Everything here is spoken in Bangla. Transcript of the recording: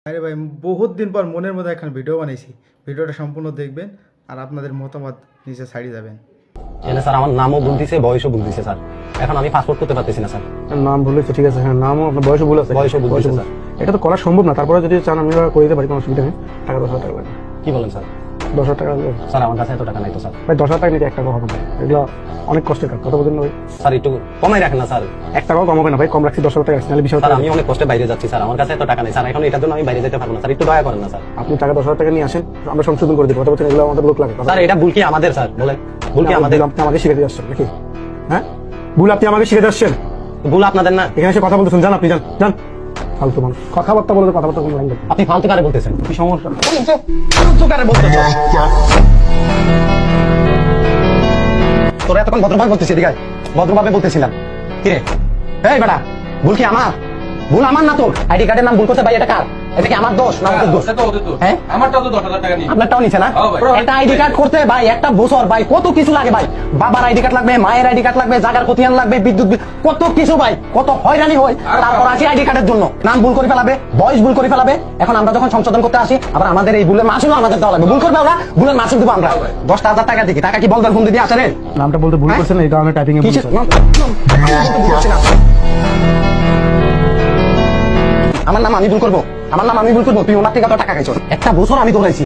আরে ভাই, বহুত দিন পর মনের মধ্যে এখন ভিডিও বানাইছি। ভিডিওটা সম্পূর্ণ দেখবেন আর আপনাদের মতামত নিচে ছাড়িয়ে যাবেন। এনে স্যার আমার নামও ভুল দিছে, বয়সও ভুল দিছে স্যার। এখন আমি পাসপোর্ট করতে পারতেছি না স্যার। নাম ভুল হয়েছে, ঠিক আছে, হ্যাঁ নামও আপনার বয়সও ভুল আছে, বয়সও ভুল দিছে স্যার। এটা তো করা সম্ভব না, তারপরে যদি চান আমি করে দিতে পারি, কোনো অসুবিধা নেই। টাকা 10,000 টাকা লাগবে। কি বলেন স্যার? 10,000 টাকা লাগবে স্যার আমার কাছে এত টাকা নাই তো স্যার। ভাই, 10,000 টাকা নিতে 1 টাকা হবে না, এগুলো অনেক কষ্টের কাজ, কথা বলছেন না ভাই? স্যার একটু কমাই রাখেন না স্যার। 1 টাকাও কম হবে না ভাই, কম রাখছি 10,000 টাকা রাখছি, নাহলে 20,000 স্যার টাকা। আমি অনেক কষ্টে বাইরে যাচ্ছি স্যার, আমার কাছে এত টাকা নেই স্যার। এখন এটার জন্য আমি বাইরে যেতে পারবো না স্যার, একটু দয়া করেন না স্যার। আপনি টাকা 10,000 টাকা নিয়ে আসেন, আমরা সংশোধন করে দিব, কথা বলছেন, এগুলো আমাদের লোক লাগে। স্যার এটা ভুল কি আমাদের স্যার? বলেন ভুল কি আমাদের? আপনি আমাকে শিখাতে যাচ্ছেন নাকি? হ্যাঁ, ভুল আপনি আমাকে শিখাতে যাচ্ছেন? ভুল আপনাদের না? এখানে এসে কথা বলতেছেন, যান আপনি, যান যান। ফালতু মানুষ, কথাবার্তা বলে, কথাবার্তা কোনো লাইন আপনি ফালতু কারে বলতেছেন? কি সমস্যা? ফালতু কারে বলতেছেন? তোরা এতক্ষণ ভদ্রভাবে বলতেছি, এদিকে আয়। ভদ্রভাবে বলতেছিলাম। কিরে এই বেটা, ভুল কি আমার? ভুল আমার না তোর? আইডি কার্ডের নাম ভুল করতে ভাই, এটা কার? এটা কি আমার দোষ না ওদের দোষ? হ্যাঁ, আমারটাও তো 10,000 টাকা নিয়ে। আপনারটাও নিছে না? হ্যাঁ ভাই। একটা আইডি কার্ড করতে ভাই একটা বছর ভাই কত কিছু লাগে ভাই। বাবার আইডি কার্ড লাগবে, মায়ের আইডি কার্ড লাগবে, জায়গার খতিয়ান লাগবে, বিদ্যুৎ বিল, কত কিছু ভাই, কত হয়রানি হয়। তারপর আসি আইডি কার্ডের জন্য নাম ভুল করে ফেলাবে, বয়স ভুল করে ফেলাবে। এখন আমরা যখন সংশোধন করতে আসি, আবার আমাদের এই ভুলের মাসুল আমাদের দেওয়া লাগবে। ভুল করবে ওরা, ভুলের মাসুল দেবো আমরা। 10,000 টাকা দিই, টাকা কি বলবেন ফোন দিয়ে আসে রে? নামটা বলতে ভুল করছেন, এই কারণে টাইপিং এ ভুল কিসের হয়েছে। আমার নাম আমি ভুল করবো? আমার নাম আমি ভুল করবো? তুই ওনার থেকে তো টাকা খাইছো, একটা বছর আমি দৌড়াইছি।